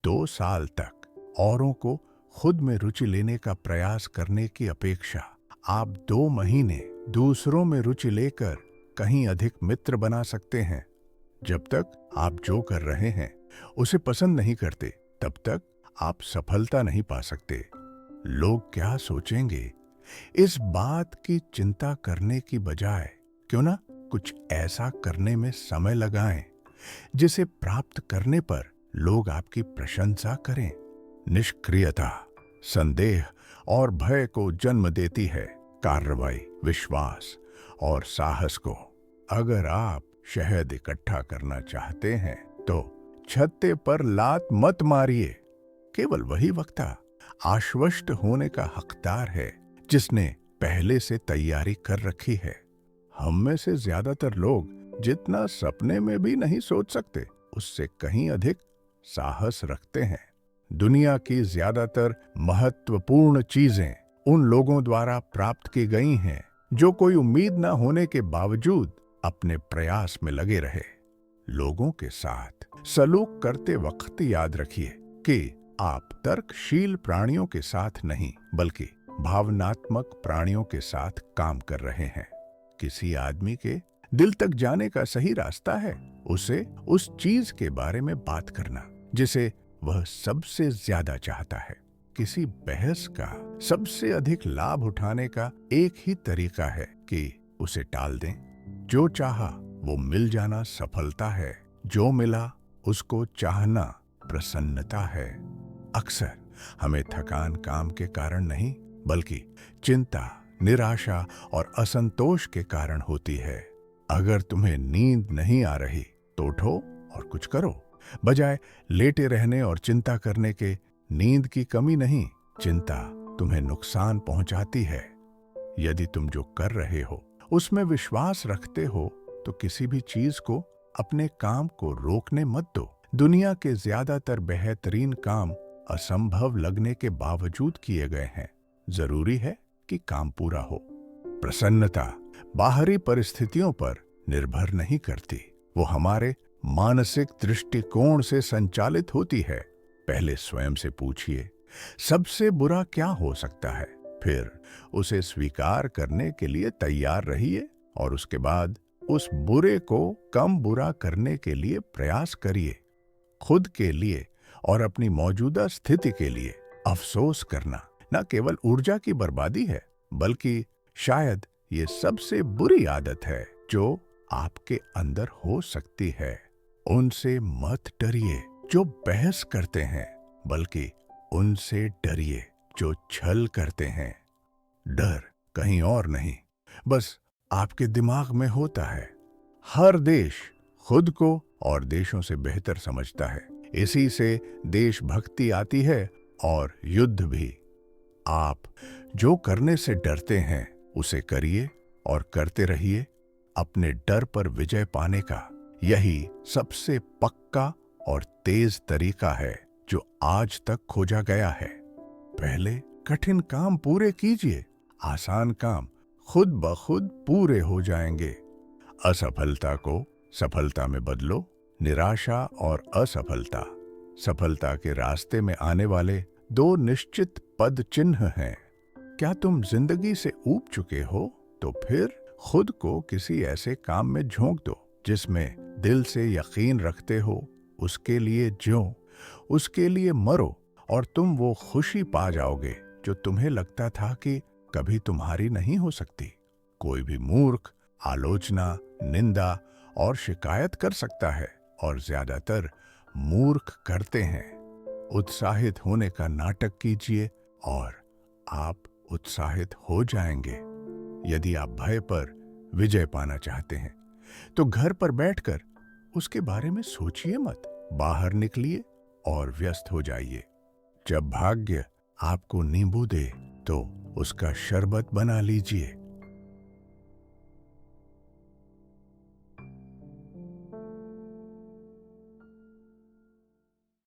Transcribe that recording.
2 साल तक औरों को खुद में रुचि लेने का प्रयास करने की अपेक्षा आप 2 महीने दूसरों में रुचि लेकर कहीं अधिक मित्र बना सकते हैं। जब तक आप जो कर रहे हैं उसे पसंद नहीं करते, तब तक आप सफलता नहीं पा सकते। लोग क्या सोचेंगे, इस बात की चिंता करने की बजाय क्यों ना कुछ ऐसा करने में समय लगाएं जिसे प्राप्त करने पर लोग आपकी प्रशंसा करें। निष्क्रियता संदेह और भय को जन्म देती है, कार्रवाई विश्वास और साहस को। अगर आप शहद इकट्ठा करना चाहते हैं तो छत्ते पर लात मत मारिए। केवल वही वक्ता आश्वस्त होने का हकदार है जिसने पहले से तैयारी कर रखी है। हम में से ज्यादातर लोग जितना सपने में भी नहीं सोच सकते, उससे कहीं अधिक साहस रखते हैं। दुनिया की ज्यादातर महत्वपूर्ण चीजें उन लोगों द्वारा प्राप्त की गई हैं जो कोई उम्मीद न होने के बावजूद अपने प्रयास में लगे रहे। लोगों के साथ सलूक करते वक्त याद रखिए कि आप तर्कशील प्राणियों के साथ नहीं बल्कि भावनात्मक प्राणियों के साथ काम कर रहे हैं। किसी आदमी के दिल तक जाने का सही रास्ता है उसे उस चीज के बारे में बात करना जिसे वह सबसे ज्यादा चाहता है। किसी बहस का सबसे अधिक लाभ उठाने का एक ही तरीका है कि उसे टाल दें। जो चाहा वो मिल जाना सफलता है, जो मिला उसको चाहना प्रसन्नता है। अक्सर हमें थकान काम के कारण नहीं बल्कि चिंता, निराशा और असंतोष के कारण होती है। अगर तुम्हें नींद नहीं आ रही तो उठो और कुछ करो, बजाय लेटे रहने और चिंता करने के। नींद की कमी नहीं, चिंता तुम्हें नुकसान पहुंचाती है। यदि तुम जो कर रहे हो उसमें विश्वास रखते हो तो किसी भी चीज को अपने काम को रोकने मत दो। दुनिया के ज्यादातर बेहतरीन काम असंभव लगने के बावजूद किए गए हैं। जरूरी है कि काम पूरा हो। प्रसन्नता बाहरी परिस्थितियों पर निर्भर नहीं करती, वो हमारे मानसिक दृष्टिकोण से संचालित होती है। पहले स्वयं से पूछिए, सबसे बुरा क्या हो सकता है? फिर उसे स्वीकार करने के लिए तैयार रहिए और उसके बाद उस बुरे को कम बुरा करने के लिए प्रयास करिए। खुद के लिए और अपनी मौजूदा स्थिति के लिए अफसोस करना न केवल ऊर्जा की बर्बादी है बल्कि शायद ये सबसे बुरी आदत है जो आपके अंदर हो सकती है। उनसे मत डरिए जो बहस करते हैं, बल्कि उनसे डरिए जो छल करते हैं। डर कहीं और नहीं, बस आपके दिमाग में होता है। हर देश खुद को और देशों से बेहतर समझता है। इसी से देशभक्ति आती है और युद्ध भी। आप जो करने से डरते हैं उसे करिए और करते रहिए। अपने डर पर विजय पाने का यही सबसे पक्का और तेज तरीका है जो आज तक खोजा गया है। पहले कठिन काम पूरे कीजिए, आसान काम खुद ब खुद पूरे हो जाएंगे। असफलता को सफलता में बदलो। निराशा और असफलता सफलता के रास्ते में आने वाले 2 निश्चित पद चिन्ह हैं। क्या तुम जिंदगी से ऊब चुके हो तो फिर खुद को किसी ऐसे काम में झोंक दो जिसमें दिल से यकीन रखते हो। उसके लिए ज्यो, उसके लिए मरो और तुम वो खुशी पा जाओगे जो तुम्हें लगता था कि कभी तुम्हारी नहीं हो सकती। कोई भी मूर्ख आलोचना, निंदा और शिकायत कर सकता है और ज्यादातर मूर्ख करते हैं। उत्साहित होने का नाटक कीजिए और आप उत्साहित हो जाएंगे। यदि आप भय पर विजय पाना चाहते हैं तो घर पर बैठकर उसके बारे में सोचिए मत। बाहर निकलिए और व्यस्त हो जाइए। जब भाग्य आपको नींबू दे तो उसका शरबत बना लीजिए।